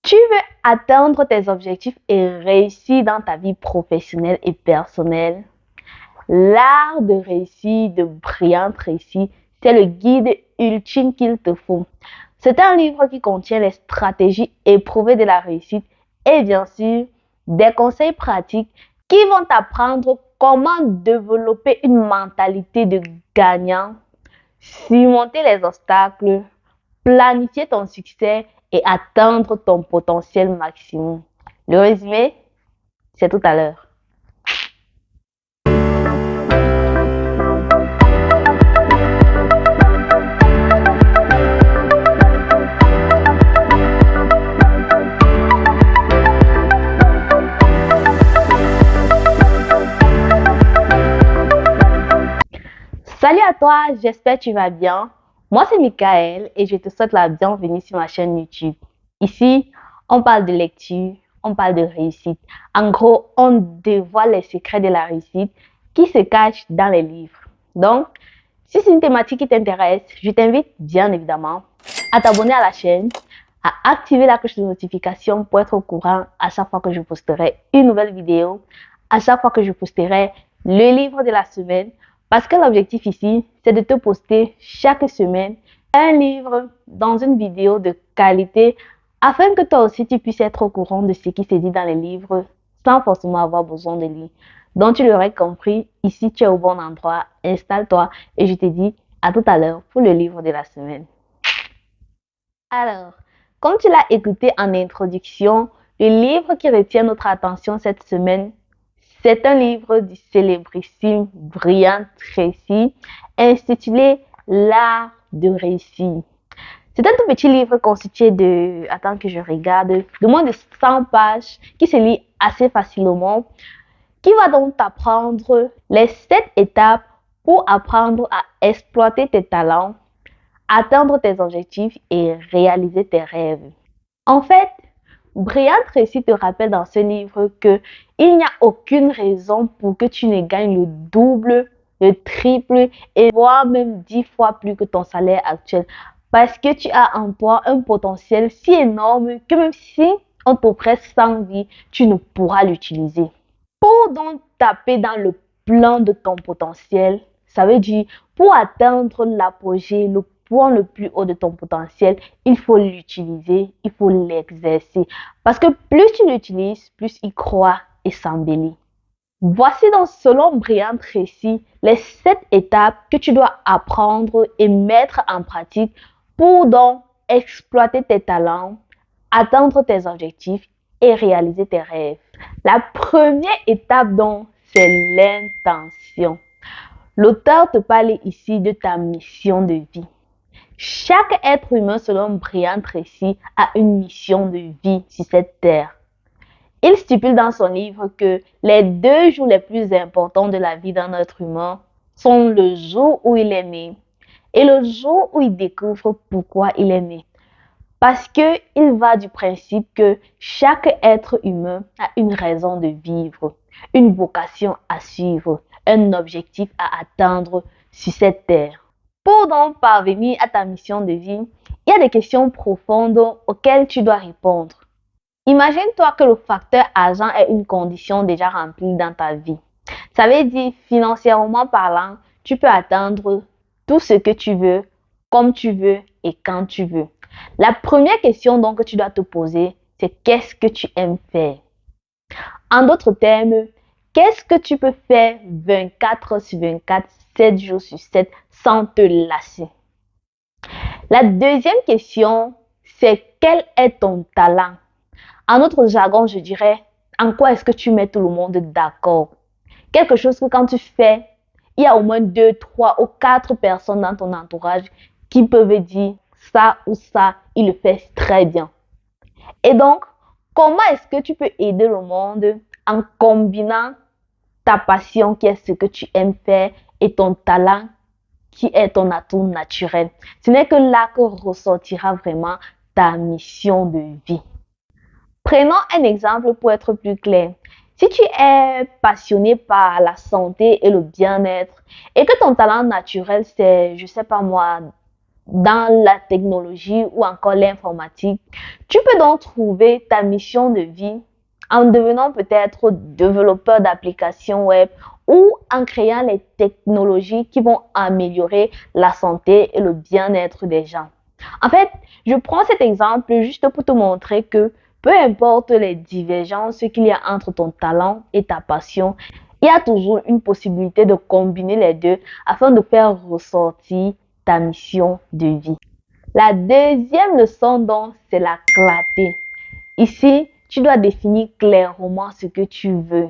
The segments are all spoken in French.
Tu veux atteindre tes objectifs et réussir dans ta vie professionnelle et personnelle? L'art de réussir, de brillante réussite, c'est le guide ultime qu'il te faut. C'est un livre qui contient les stratégies éprouvées de la réussite et bien sûr des conseils pratiques qui vont t'apprendre comment développer une mentalité de gagnant, surmonter les obstacles, planifier ton succès et atteindre ton potentiel maximum. Le résumé, c'est tout à l'heure. Salut à toi, j'espère que tu vas bien. Moi, c'est Michael et je te souhaite la bienvenue sur ma chaîne YouTube. Ici, on parle de lecture, on parle de réussite. En gros, on dévoile les secrets de la réussite qui se cachent dans les livres. Donc, si c'est une thématique qui t'intéresse, je t'invite bien évidemment à t'abonner à la chaîne, à activer la cloche de notification pour être au courant à chaque fois que je posterai une nouvelle vidéo, à chaque fois que je posterai le livre de la semaine. Parce que l'objectif ici, c'est de te poster chaque semaine un livre dans une vidéo de qualité afin que toi aussi tu puisses être au courant de ce qui se dit dans les livres sans forcément avoir besoin de lire. Donc tu l'aurais compris, ici tu es au bon endroit, installe-toi et je te dis à tout à l'heure pour le livre de la semaine. Alors, comme tu l'as écouté en introduction, le livre qui retient notre attention cette semaine, c'est un livre du célébrissime Brian Tracy intitulé L'art de réussir. C'est un tout petit livre constitué de, attends que je regarde, de moins de 100 pages qui se lit assez facilement, qui va donc t'apprendre les 7 étapes pour apprendre à exploiter tes talents, atteindre tes objectifs et réaliser tes rêves. En fait, Brian Tracy te rappelle dans ce livre que il n'y a aucune raison pour que tu ne gagnes le double, le triple et voire même 10 fois plus que ton salaire actuel. Parce que tu as en toi un potentiel si énorme que même si on t'offrait 100 vies, tu ne pourras l'utiliser. Pour donc taper dans le plan de ton potentiel, ça veut dire pour atteindre l'apogée, le point le plus haut de ton potentiel, il faut l'utiliser, il faut l'exercer. Parce que plus tu l'utilises, plus il croit et s'embellit. Voici donc selon Brian Tracy les 7 étapes que tu dois apprendre et mettre en pratique pour donc exploiter tes talents, atteindre tes objectifs et réaliser tes rêves. La première étape donc, c'est l'intention. L'auteur te parle ici de ta mission de vie. Chaque être humain, selon Brian Tracy, a une mission de vie sur cette terre. Il stipule dans son livre que les 2 jours les plus importants de la vie d'un être humain sont le jour où il est né et le jour où il découvre pourquoi il est né. Parce qu'il va du principe que chaque être humain a une raison de vivre, une vocation à suivre, un objectif à atteindre sur cette terre. Pour donc parvenir à ta mission de vie, il y a des questions profondes auxquelles tu dois répondre. Imagine-toi que le facteur argent est une condition déjà remplie dans ta vie. Ça veut dire, financièrement parlant, tu peux atteindre tout ce que tu veux, comme tu veux et quand tu veux. La première question donc que tu dois te poser, c'est qu'est-ce que tu aimes faire? En d'autres termes, qu'est-ce que tu peux faire 24 heures sur 24, 7 jours sur 7 sans te lasser? La deuxième question, c'est quel est ton talent? En autre jargon, je dirais, en quoi est-ce que tu mets tout le monde d'accord? Quelque chose que quand tu fais, il y a au moins 2, 3 ou 4 personnes dans ton entourage qui peuvent dire ça ou ça, il le fait très bien. Et donc, comment est-ce que tu peux aider le monde en combinant ta passion qui est ce que tu aimes faire et ton talent qui est ton atout naturel? Ce n'est que là que ressortira vraiment ta mission de vie. Prenons un exemple pour être plus clair. Si tu es passionné par la santé et le bien-être et que ton talent naturel c'est, je sais pas moi, dans la technologie ou encore l'informatique. Tu peux donc trouver ta mission de vie en devenant peut-être développeur d'applications web ou en créant les technologies qui vont améliorer la santé et le bien-être des gens. En fait, je prends cet exemple juste pour te montrer que peu importe les divergences qu'il y a entre ton talent et ta passion, il y a toujours une possibilité de combiner les deux afin de faire ressortir ta mission de vie. La deuxième leçon donc, c'est la clarté. Ici, tu dois définir clairement ce que tu veux,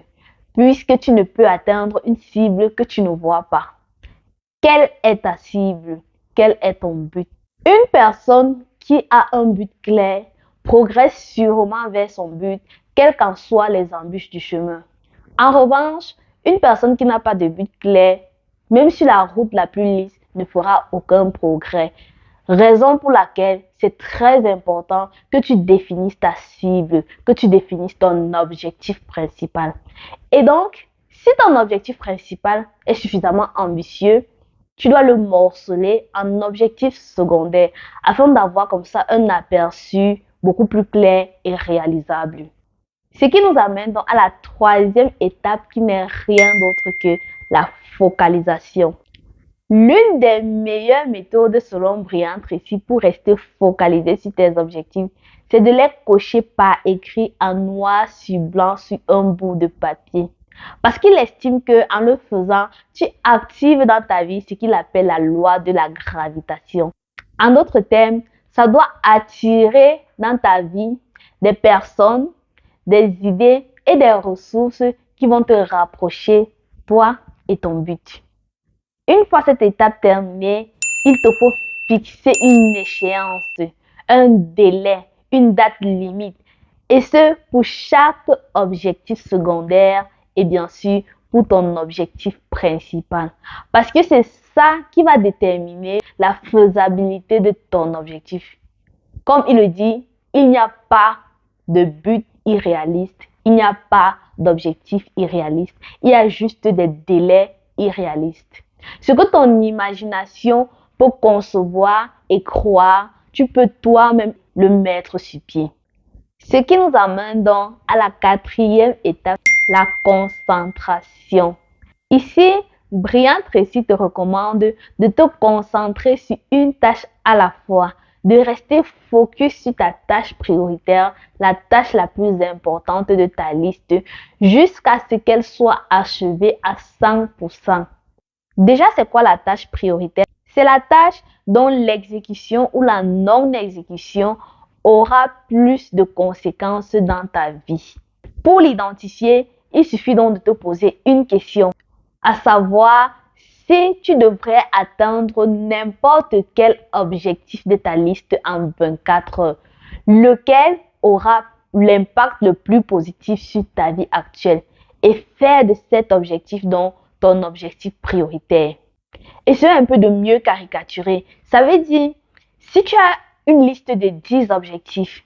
puisque tu ne peux atteindre une cible que tu ne vois pas. Quelle est ta cible? Quel est ton but? Une personne qui a un but clair progresse sûrement vers son but, quelles qu'en soient les embûches du chemin. En revanche, une personne qui n'a pas de but clair, même sur la route la plus lisse, ne fera aucun progrès. Raison pour laquelle c'est très important que tu définisses ta cible, que tu définisses ton objectif principal. Et donc, si ton objectif principal est suffisamment ambitieux, tu dois le morceler en objectifs secondaires afin d'avoir comme ça un aperçu beaucoup plus clair et réalisable. Ce qui nous amène donc à la troisième étape qui n'est rien d'autre que la focalisation. L'une des meilleures méthodes selon Brian Tracy pour rester focalisé sur tes objectifs, c'est de les cocher par écrit en noir sur blanc sur un bout de papier. Parce qu'il estime qu'en le faisant, tu actives dans ta vie ce qu'il appelle la loi de la gravitation. En d'autres termes, ça doit attirer dans ta vie des personnes, des idées et des ressources qui vont te rapprocher, toi et ton but. Une fois cette étape terminée, il te faut fixer une échéance, un délai, une date limite. Et ce, pour chaque objectif secondaire et bien sûr pour ton objectif principal. Parce que c'est ça qui va déterminer la faisabilité de ton objectif. Comme il le dit, il n'y a pas de but irréaliste, il n'y a pas d'objectif irréaliste, il y a juste des délais irréalistes. Ce que ton imagination peut concevoir et croire, tu peux toi-même le mettre sur pied. Ce qui nous amène donc à la quatrième étape, la concentration. Ici, Brian Tracy te recommande de te concentrer sur une tâche à la fois, de rester focus sur ta tâche prioritaire, la tâche la plus importante de ta liste, jusqu'à ce qu'elle soit achevée à 100%. Déjà, c'est quoi la tâche prioritaire? C'est la tâche dont l'exécution ou la non-exécution aura plus de conséquences dans ta vie. Pour l'identifier, il suffit donc de te poser une question, à savoir si tu devrais atteindre n'importe quel objectif de ta liste en 24 heures, lequel aura l'impact le plus positif sur ta vie actuelle et faire de cet objectif donc ton objectif prioritaire. Et c'est un peu de mieux caricaturer. Ça veut dire, si tu as une liste de 10 objectifs,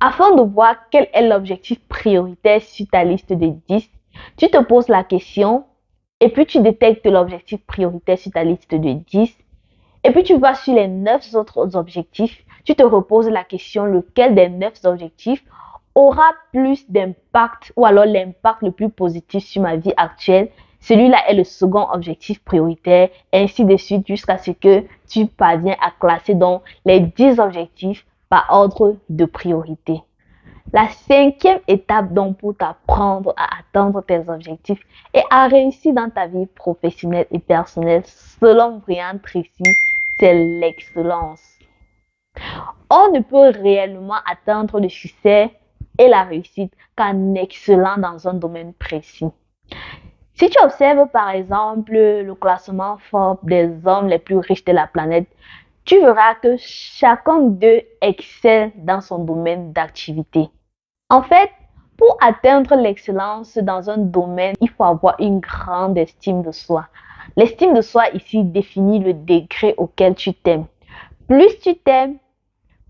afin de voir quel est l'objectif prioritaire sur ta liste de 10, tu te poses la question et puis tu détectes l'objectif prioritaire sur ta liste de 10 et puis tu vas sur les 9 autres objectifs, tu te reposes la question lequel des 9 objectifs aura plus d'impact ou alors l'impact le plus positif sur ma vie actuelle. Celui-là est le second objectif prioritaire, ainsi de suite jusqu'à ce que tu parviens à classer donc les 10 objectifs par ordre de priorité. La cinquième étape donc pour t'apprendre à atteindre tes objectifs et à réussir dans ta vie professionnelle et personnelle, selon Brian Tracy, c'est l'excellence. On ne peut réellement atteindre le succès et la réussite qu'en excellant dans un domaine précis. Si tu observes par exemple le classement Forbes des hommes les plus riches de la planète, tu verras que chacun d'eux excelle dans son domaine d'activité. En fait, pour atteindre l'excellence dans un domaine, il faut avoir une grande estime de soi. L'estime de soi ici définit le degré auquel tu t'aimes. Plus tu t'aimes,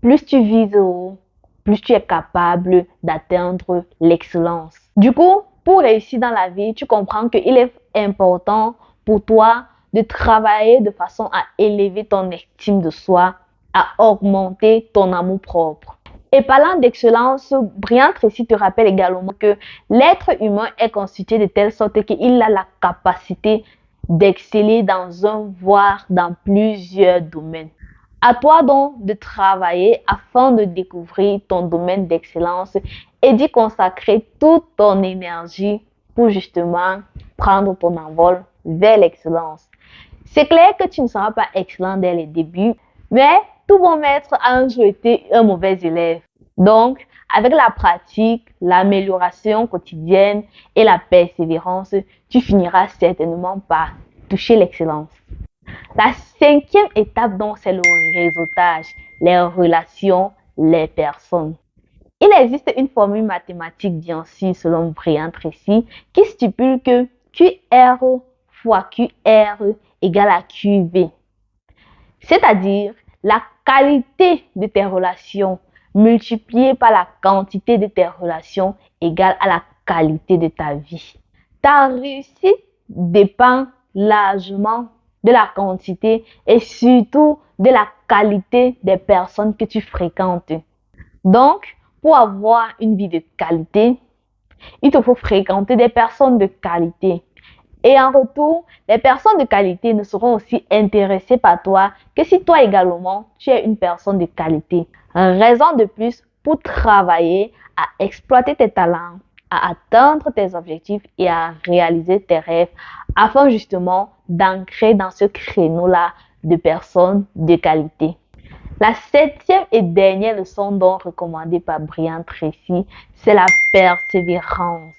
plus tu vises haut, plus tu es capable d'atteindre l'excellence. Du coup, pour réussir dans la vie, tu comprends qu'il est important pour toi de travailler de façon à élever ton estime de soi à augmenter ton amour-propre. Et parlant d'excellence, Brian Tracy te rappelle également que l'être humain est constitué de telle sorte qu'il a la capacité d'exceller dans un, voire dans plusieurs domaines. À toi donc de travailler afin de découvrir ton domaine d'excellence et d'y consacrer toute ton énergie pour justement prendre ton envol vers l'excellence. C'est clair que tu ne seras pas excellent dès les débuts, mais tout bon maître a un jour été un mauvais élève. Donc, avec la pratique, l'amélioration quotidienne et la persévérance, tu finiras certainement par toucher l'excellence. La cinquième étape, donc, c'est le réseautage, les relations, les personnes. Il existe une formule mathématique, bien sûr, selon Brian Tracy, qui stipule que QR fois QR égale à QV. C'est-à-dire la qualité de tes relations multipliée par la quantité de tes relations égale à la qualité de ta vie. Ta réussite dépend largement de la quantité et surtout de la qualité des personnes que tu fréquentes. Donc, pour avoir une vie de qualité, il te faut fréquenter des personnes de qualité. Et en retour, les personnes de qualité ne seront aussi intéressées par toi que si toi également, tu es une personne de qualité. Raison de plus pour travailler à exploiter tes talents, à atteindre tes objectifs et à réaliser tes rêves afin justement d'ancrer dans ce créneau-là de personnes de qualité. La septième et dernière leçon donc recommandée par Brian Tracy, c'est la persévérance.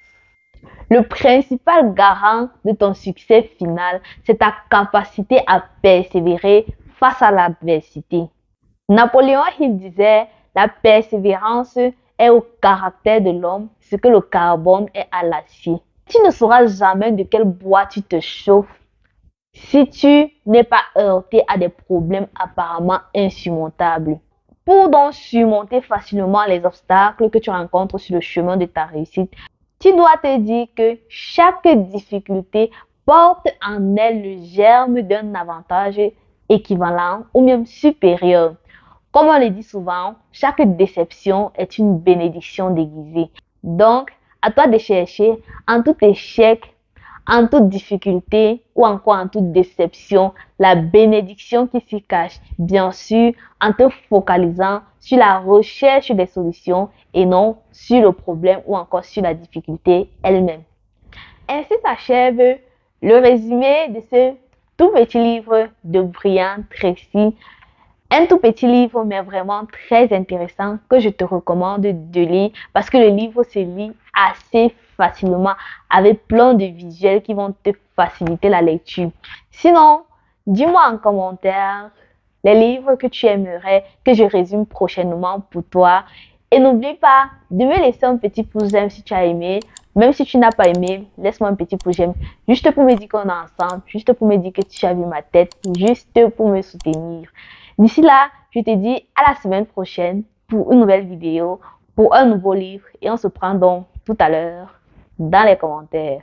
Le principal garant de ton succès final, c'est ta capacité à persévérer face à l'adversité. Napoléon Hill disait, la persévérance est au caractère de l'homme ce que le carbone est à l'acier. Tu ne sauras jamais de quel bois tu te chauffes si tu n'es pas heurté à des problèmes apparemment insurmontables. Pour donc surmonter facilement les obstacles que tu rencontres sur le chemin de ta réussite, tu dois te dire que chaque difficulté porte en elle le germe d'un avantage équivalent ou même supérieur. Comme on le dit souvent, chaque déception est une bénédiction déguisée. Donc, à toi de chercher en tout échec, en toute difficulté ou encore en toute déception, la bénédiction qui s'y cache, bien sûr, en te focalisant sur la recherche des solutions et non sur le problème ou encore sur la difficulté elle-même. Ainsi s'achève le résumé de ce tout petit livre de Brian Tracy. Un tout petit livre, mais vraiment très intéressant que je te recommande de lire parce que le livre se lit assez facilement avec plein de visuels qui vont te faciliter la lecture. Sinon, dis-moi en commentaire les livres que tu aimerais que je résume prochainement pour toi. Et n'oublie pas de me laisser un petit pouce j'aime si tu as aimé. Même si tu n'as pas aimé, laisse-moi un petit pouce j'aime. Juste pour me dire qu'on est ensemble, juste pour me dire que tu as vu ma tête, juste pour me soutenir. D'ici là, je te dis à la semaine prochaine pour une nouvelle vidéo, pour un nouveau livre et on se prend donc tout à l'heure dans les commentaires.